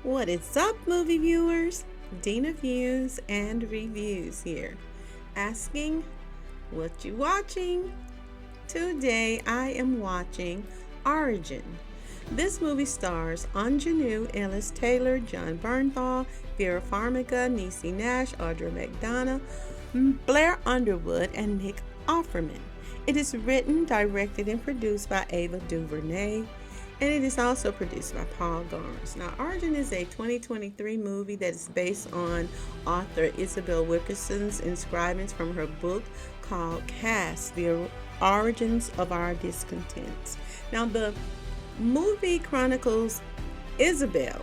What is up, movie viewers? Dena Views and Reviews here, asking what you watching. Today I am watching Origin. This movie stars Aunjanue Ellis-Taylor, John Bernthal, Vera Farmiga, Niecy Nash, Audra McDonough, Blair Underwood, and Nick Offerman. It is written, directed, and produced by Ava DuVareney, and it is also produced by Paul Garnes. Now, Origin is a 2023 movie that is based on author Isabel Wilkerson's inscriptions from her book called Caste, The Origins of Our Discontents. Now, the movie chronicles Isabel,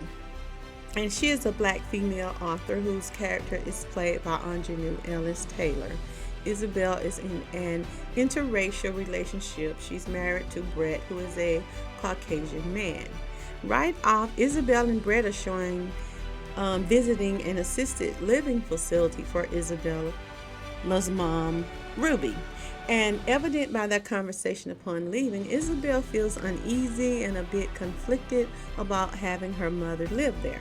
and she is a black female author whose character is played by Aunjanue Ellis-Taylor. Isabel is in an interracial relationship. She's married to Brett, who is a Caucasian man. Right off, Isabel and Brett are showing visiting an assisted living facility for Isabella's mom, Ruby. And evident by their conversation upon leaving, Isabel feels uneasy and a bit conflicted about having her mother live there.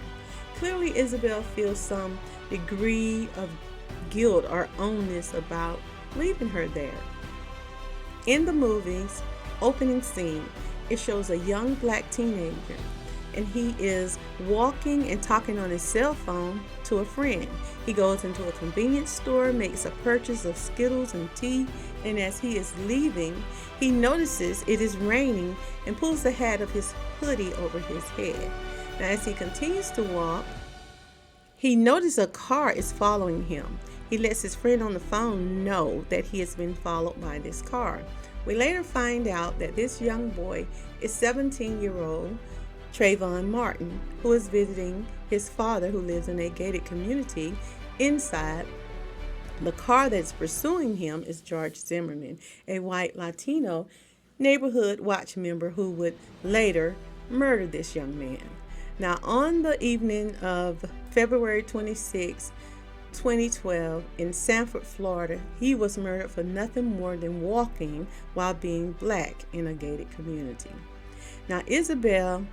Clearly, Isabel feels some degree of guilt or onus about leaving her there. In the movie's opening scene, it shows a young black teenager, and he is walking and talking on his cell phone to a friend. He goes into a convenience store, makes a purchase of Skittles and tea, and as he is leaving, he notices it is raining and pulls the hat of his hoodie over his head. Now, as he continues to walk, he notices a car is following him. He lets his friend on the phone know that he has been followed by this car. We later find out that this young boy is 17-year-old Trayvon Martin, who is visiting his father, who lives in a gated community. Inside the car that's pursuing him is George Zimmerman, a white Latino neighborhood watch member who would later murder this young man. Now, on the evening of February 26, 2012, in Sanford, Florida, he was murdered for nothing more than walking while being black in a gated community. Now, Isabel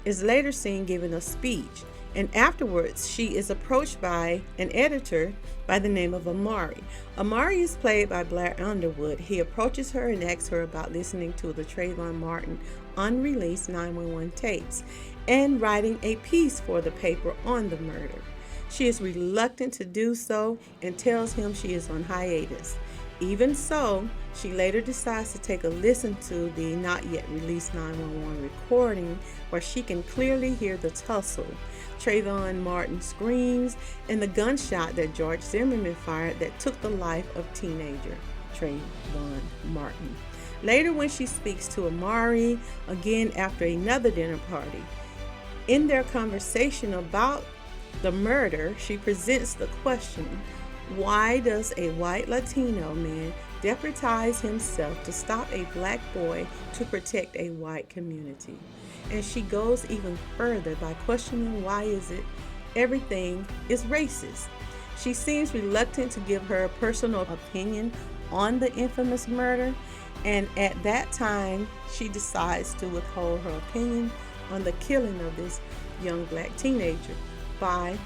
is later seen giving a speech, and afterwards she is approached by an editor by the name of Amari. Amari is played by Blair Underwood. He approaches her and asks her about listening to the Trayvon Martin unreleased 911 tapes and writing a piece for the paper on the murder. She is reluctant to do so and tells him she is on hiatus. Even so, she later decides to take a listen to the not yet released 911 recording, where she can clearly hear the tussle, Trayvon Martin screams, and the gunshot that George Zimmerman fired that took the life of teenager Trayvon Martin. Later, when she speaks to Amari, again after another dinner party, in their conversation about the murder, she presents the question, why does a white Latino man deputize himself to stop a black boy to protect a white community? And she goes even further by questioning why is it everything is racist. She seems reluctant to give her personal opinion on the infamous murder, and at that time she decides to withhold her opinion on the killing of this young black teenager by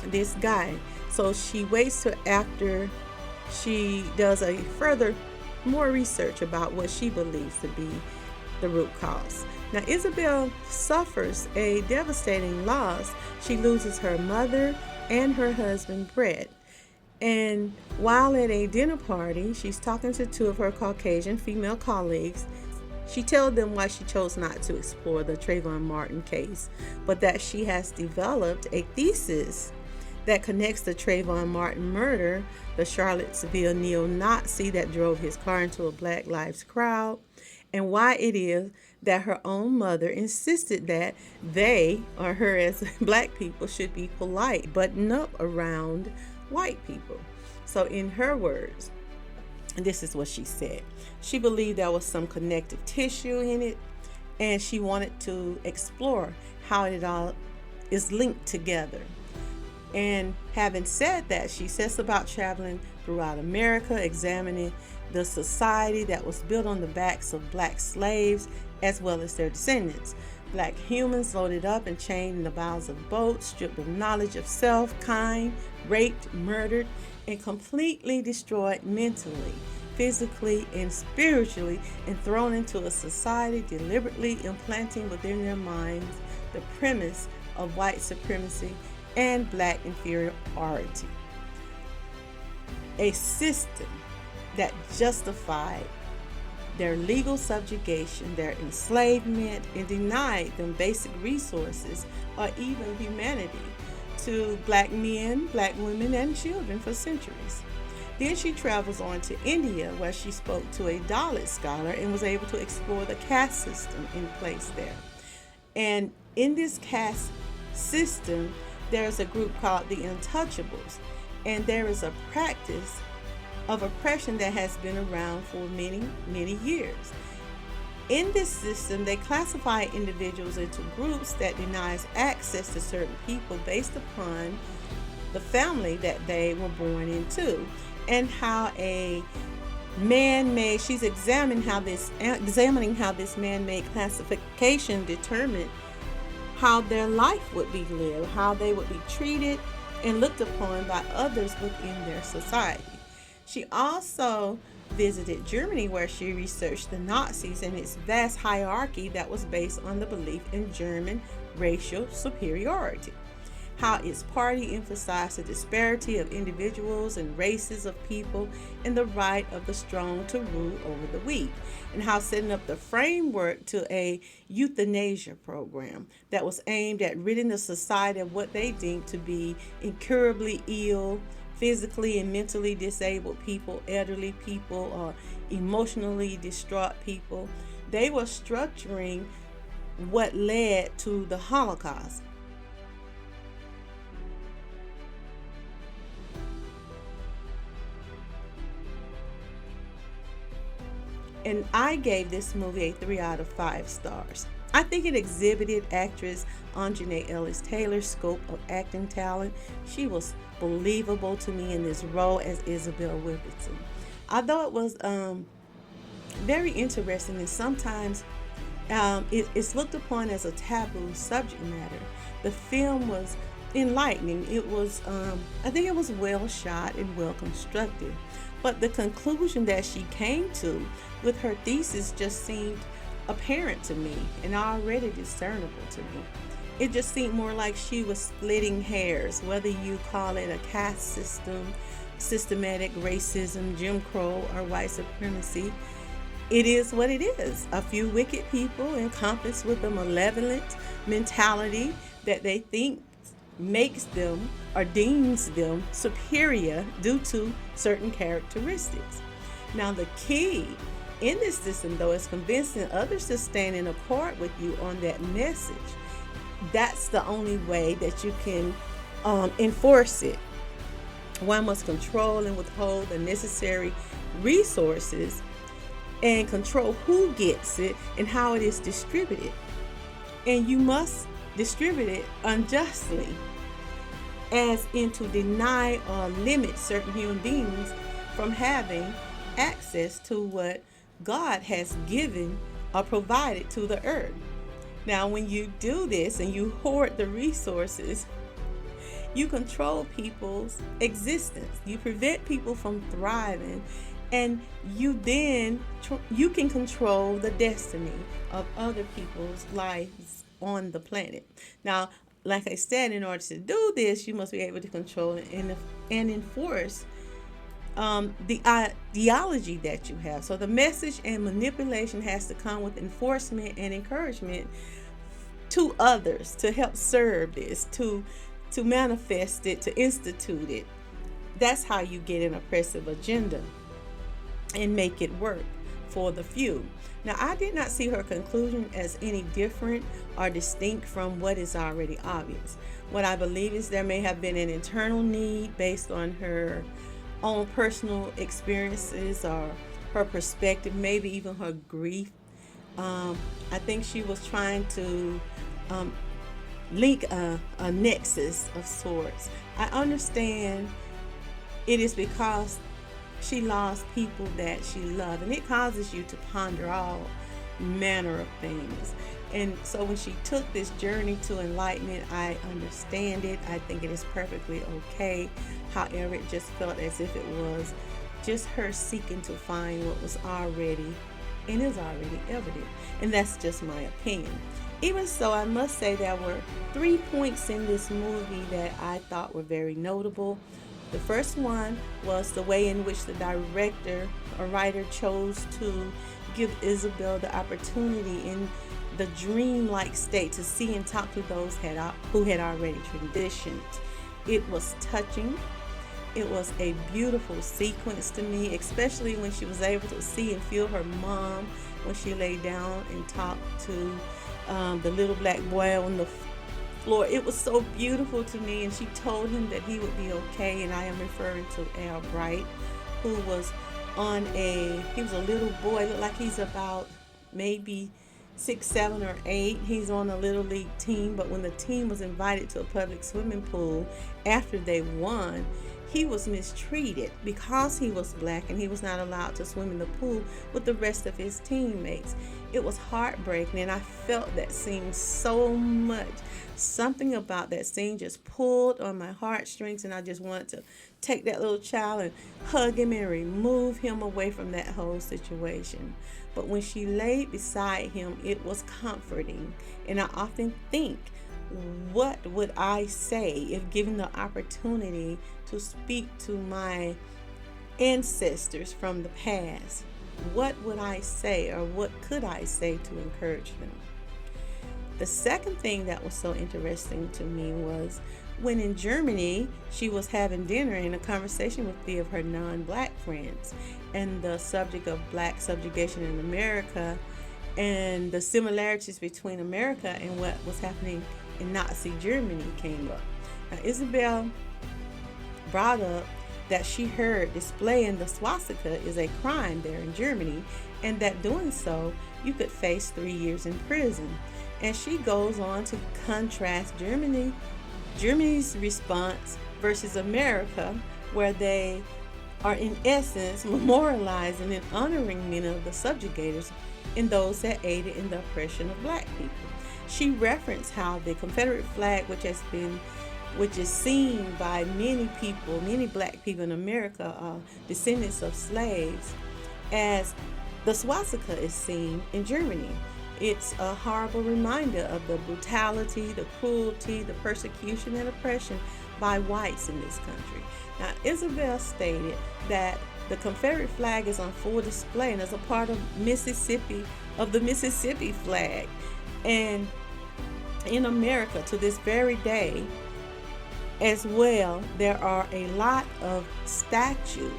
this guy. So she waits till after she does a further more research about what she believes to be the root cause. Now, Isabel suffers a devastating loss. She loses her mother and her husband, Brett. And while at a dinner party, she's talking to two of her Caucasian female colleagues. She tells them why she chose not to explore the Trayvon Martin case, but that she has developed a thesis that connects the Trayvon Martin murder, the Charlottesville neo-Nazi that drove his car into a Black Lives crowd, and why it is that her own mother insisted that they, or her as black people, should be polite, button up around white people. So in her words, this is what she said. She believed there was some connective tissue in it, and she wanted to explore how it all is linked together. And having said that, she sets about traveling throughout America, examining the society that was built on the backs of black slaves as well as their descendants. Black humans loaded up and chained in the bows of boats, stripped of knowledge of self, kind, raped, murdered, and completely destroyed mentally, physically, and spiritually, and thrown into a society deliberately implanting within their minds the premise of white supremacy and black inferiority. A system that justified their legal subjugation, their enslavement, and denied them basic resources or even humanity to black men, black women, and children for centuries. Then she travels on to India, where she spoke to a Dalit scholar and was able to explore the caste system in place there. And in this caste system, there's a group called the Untouchables, and there is a practice of oppression that has been around for many, many years. In this system, they classify individuals into groups that denies access to certain people based upon the family that they were born into, and how a man-made, she's examining how this man-made classification determined how their life would be lived, how they would be treated and looked upon by others within their society. She also visited Germany, where she researched the Nazis and its vast hierarchy that was based on the belief in German racial superiority, how its party emphasized the disparity of individuals and races of people and the right of the strong to rule over the weak, and how setting up the framework to a euthanasia program that was aimed at ridding the society of what they deemed to be incurably ill, physically and mentally disabled people, elderly people, or emotionally distraught people. They were structuring what led to the Holocaust. And I gave this movie a 3 out of 5 stars. I think it exhibited actress Aunjanue Ellis-Taylor's scope of acting talent. She was believable to me in this role as Isabel Wilkerson. Although it was very interesting, and sometimes it's looked upon as a taboo subject matter, the film was enlightening. It was, I think it was well shot and well constructed. But the conclusion that she came to with her thesis just seemed apparent to me and already discernible to me. It just seemed more like she was splitting hairs, whether you call it a caste system, systematic racism, Jim Crow, or white supremacy. It is what it is. A few wicked people encompassed with a malevolent mentality that they think makes them or deems them superior due to certain characteristics. Now, the key in this system, though, is convincing others to stand in accord with you on that message. That's the only way that you can enforce it. One must control and withhold the necessary resources and control who gets it and how it is distributed. And you must distribute it unjustly, as in to deny or limit certain human beings from having access to what God has given or provided to the earth. Now, when you do this and you hoard the resources, you control people's existence. You prevent people from thriving, and you can control the destiny of other people's lives on the planet. Now, like I said, in order to do this, you must be able to control and enforce the ideology that you have. So the message and manipulation has to come with enforcement and encouragement to others to help serve this, to manifest it, to institute it. That's how you get an oppressive agenda and make it work for the few. Now, I did not see her conclusion as any different or distinct from what is already obvious. What I believe is there may have been an internal need based on her own personal experiences or her perspective, maybe even her grief. I think she was trying to link a nexus of sorts. I understand it is because she lost people that she loved, and it causes you to ponder all manner of things. And so when she took this journey to enlightenment, I understand it. I think it is perfectly okay. However, it just felt as if it was just her seeking to find what was already and is already evident. And that's just my opinion. Even so, I must say there were 3 points in this movie that I thought were very notable. The first one was the way in which the director or writer chose to give Isabel the opportunity in the dreamlike state to see and talk to those who had already transitioned. It was touching. It was a beautiful sequence to me, especially when she was able to see and feel her mom when she lay down and talked to the little black boy on the floor. It was so beautiful to me, and she told him that he would be okay. And I am referring to Al Bright, who was he was a little boy, looked like he's about maybe 6, 7, or 8. He's on a little league team, but when the team was invited to a public swimming pool after they won, he was mistreated because he was black and he was not allowed to swim in the pool with the rest of his teammates. It was heartbreaking, and I felt that scene so much. Something about that scene just pulled on my heartstrings, and I just wanted to take that little child and hug him and remove him away from that whole situation. But when she laid beside him, it was comforting. And I often think, what would I say if given the opportunity to speak to my ancestors from the past? What would I say, or what could I say to encourage them? The second thing that was so interesting to me was when in Germany she was having dinner and a conversation with 3 of her non-black friends, and the subject of black subjugation in America and the similarities between America and what was happening in Nazi Germany came up. Now, Isabel brought up that she heard displaying the swastika is a crime there in Germany, and that doing so you could face 3 years in prison. And she goes on to contrast Germany's response versus America, where they are in essence memorializing and honoring many of the subjugators and those that aided in the oppression of black people. She referenced how the Confederate flag, which is seen by many people, many black people in America, descendants of slaves, as the swastika is seen in Germany. It's a horrible reminder of the brutality, the cruelty, the persecution and oppression by whites in this country. Now, Isabel stated that the Confederate flag is on full display and is a part of the Mississippi flag. And in America to this very day as well, there are a lot of statues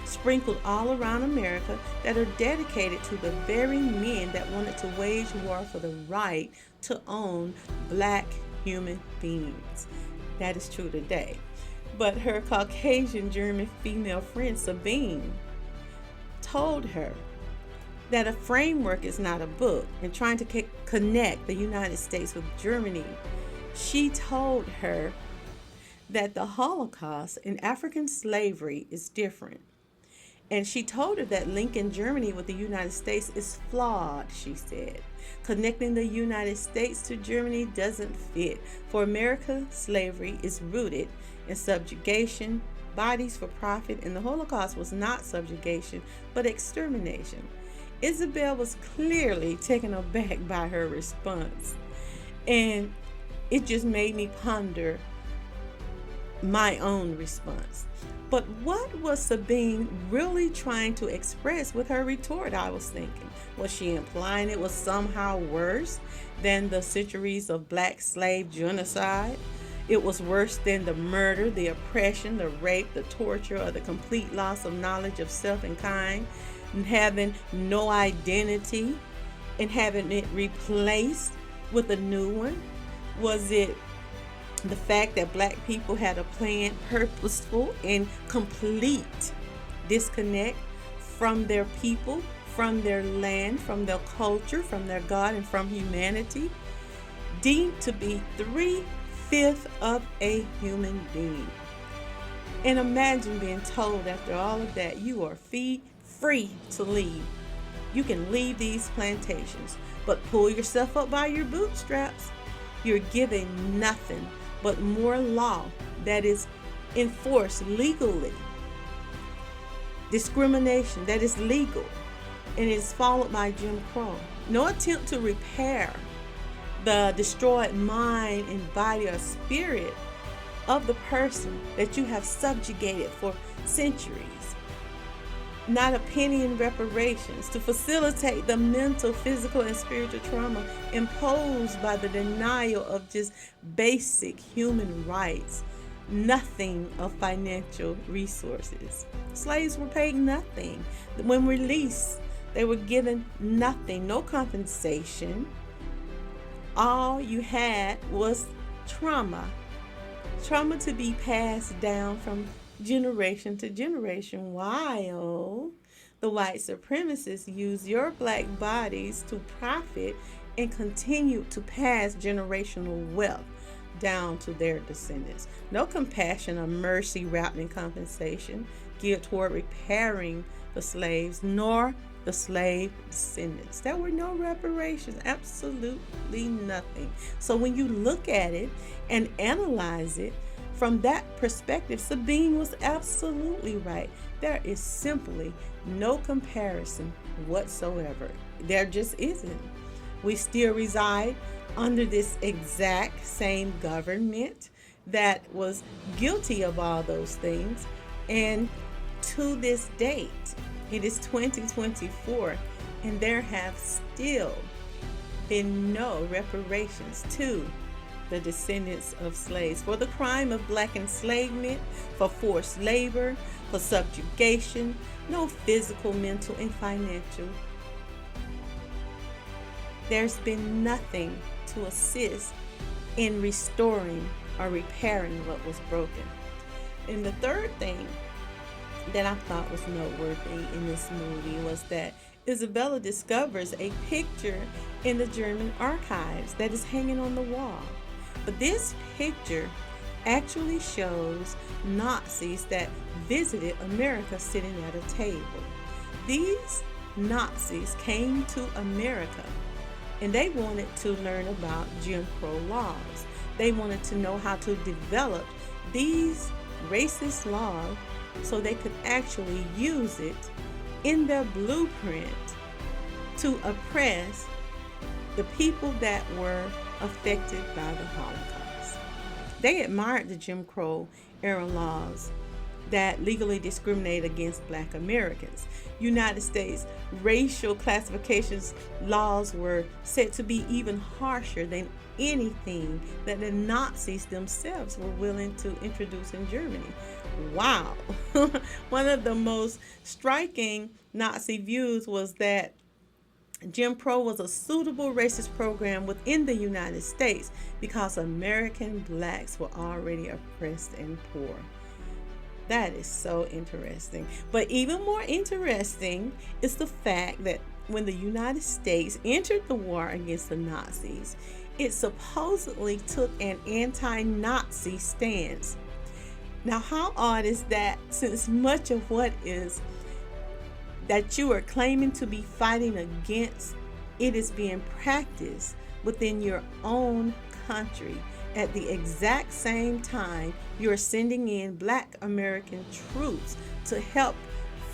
sprinkled all around America that are dedicated to the very men that wanted to wage war for the right to own black human beings. That is true today. But her Caucasian German female friend Sabine told her that a framework is not a book, and trying to connect the United States with Germany, she told her that the Holocaust and African slavery is different. And she told her that linking Germany with the United States is flawed, she said. Connecting the United States to Germany doesn't fit. For America, slavery is rooted in subjugation, bodies for profit, and the Holocaust was not subjugation, but extermination. Isabel was clearly taken aback by her response. And it just made me ponder my own response. But what was Sabine really trying to express with her retort, I was thinking? Was she implying it was somehow worse than the centuries of black slave genocide? It was worse than the murder, the oppression, the rape, the torture, or the complete loss of knowledge of self and kind, and having no identity and having it replaced with a new one? Was it the fact that black people had a planned, purposeful, and complete disconnect from their people, from their land, from their culture, from their God, and from humanity, deemed to be 3/5 of a human being? And imagine being told after all of that, you are free to leave You can leave these plantations, but pull yourself up by your bootstraps. You're giving nothing but more law that is enforced legally. Discrimination that is legal, and is followed by Jim Crow. No attempt to repair the destroyed mind and body or spirit of the person that you have subjugated for centuries. Not a penny in reparations to facilitate the mental, physical, and spiritual trauma imposed by the denial of just basic human rights. Nothing of financial resources. Slaves were paid nothing. When released, they were given nothing, no compensation. All you had was trauma. Trauma to be passed down from generation to generation, while the white supremacists use your black bodies to profit and continue to pass generational wealth down to their descendants. No compassion or mercy wrapped in compensation geared toward repairing the slaves nor the slave descendants. There were no reparations, absolutely nothing. So when you look at it and analyze it from that perspective, Sabine was absolutely right. There is simply no comparison whatsoever. There just isn't. We still reside under this exact same government that was guilty of all those things. And to this date, it is 2024, and there have still been no reparations to the descendants of slaves for the crime of black enslavement, for forced labor, for subjugation. No physical, mental, and financial. There's been nothing to assist in restoring or repairing what was broken. And the third thing that I thought was noteworthy in this movie was that Isabella discovers a picture in the German archives that is hanging on the wall. But this picture actually shows Nazis that visited America sitting at a table. These Nazis came to America and they wanted to learn about Jim Crow laws. They wanted to know how to develop these racist laws so they could actually use it in their blueprint to oppress the people that were affected by the Holocaust. They admired the Jim Crow era laws that legally discriminate against black Americans. United States racial classifications laws were said to be even harsher than anything that the Nazis themselves were willing to introduce in Germany. Wow. One of the most striking Nazi views was that Jim Crow was a suitable racist program within the United States because American blacks were already oppressed and poor. That is so interesting. But even more interesting is the fact that when the United States entered the war against the Nazis, it supposedly took an anti-Nazi stance. Now, how odd is that, since much of what is that you are claiming to be fighting against, it is being practiced within your own country at the exact same time you're sending in black American troops to help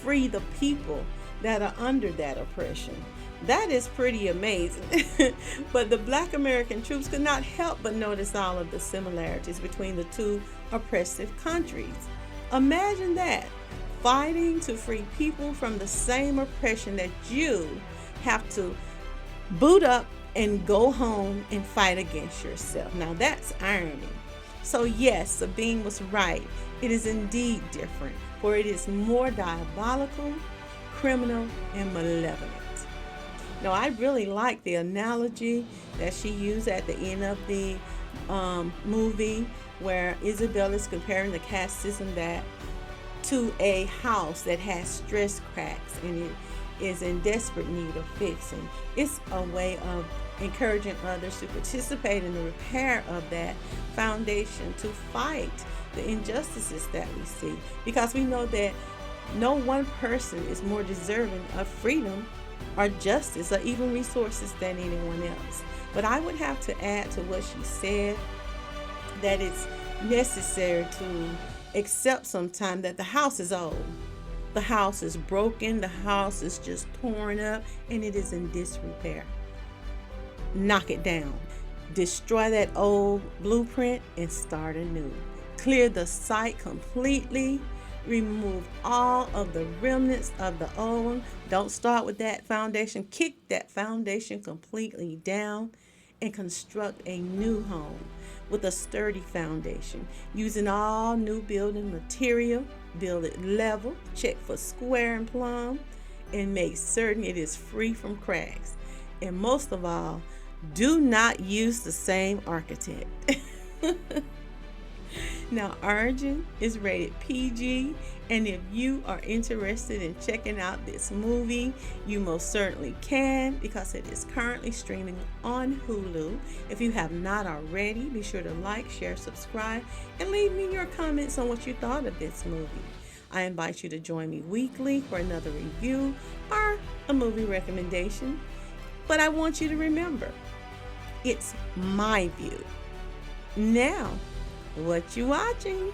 free the people that are under that oppression. That is pretty amazing. But the black American troops could not help but notice all of the similarities between the two oppressive countries. Imagine that, fighting to free people from the same oppression that you have to boot up and go home and fight against yourself. Now that's irony. So yes, Sabine was right. It is indeed different, for it is more diabolical, criminal, and malevolent. Now, I really like the analogy that she used at the end of the movie, where Isabel is comparing the caste system to a house that has stress cracks and it is in desperate need of fixing. It's a way of encouraging others to participate in the repair of that foundation, to fight the injustices that we see, because we know that no one person is more deserving of freedom or justice or even resources than anyone else. But I would have to add to what she said that it's necessary to accept sometime that the house is old. The house is broken, the house is just torn up, and it is in disrepair. Knock it down. Destroy that old blueprint and start anew. Clear the site completely. Remove all of the remnants of the old one. Don't start with that foundation. Kick that foundation completely down and construct a new home with a sturdy foundation. Using all new building material. Build it level. Check for square and plumb. And make certain it is free from cracks. And most of all, do not use the same architect. Now, Origin is rated PG, and if you are interested in checking out this movie, you most certainly can, because it is currently streaming on Hulu. If you have not already, be sure to like, share, subscribe, and leave me your comments on what you thought of this movie. I invite you to join me weekly for another review or a movie recommendation. But I want you to remember, it's my view. Now, what you watching?